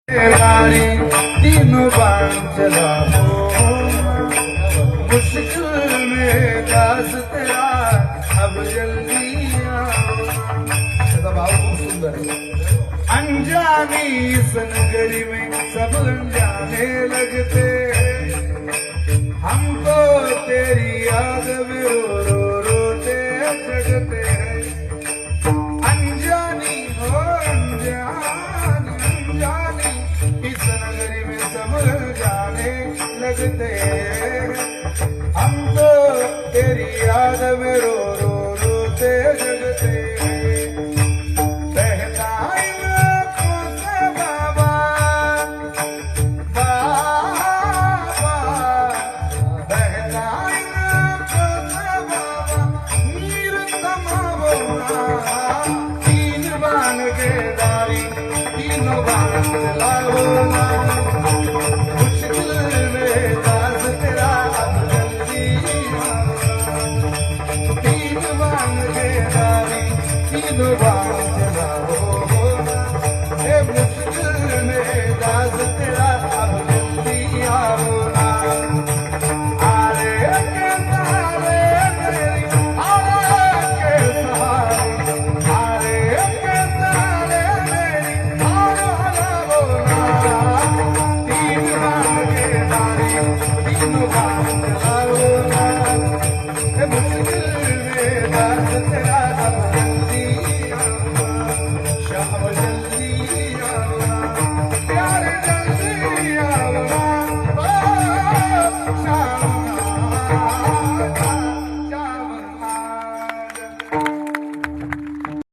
तीनों बाण चलाओ मुश्किल में दास तेरा अब जल्दी आओ। ऐसा भाव खूप सुंदर है। अनजानी इस नगरी में सब अनजाने लगते, हमको तेरी याद में रो रो रोते जगते। अनजानी हो अनजानी अनजानी इस नगरी में सब जाने लगते, हमको तेरी याद में रो रो रोते जगते। बहता इन आँखों से बाबा बाबा, बहता इन आँखों से बाबा नीर थमावो ना। तीन बाण के दारी तीनों बाण चलाओ ना।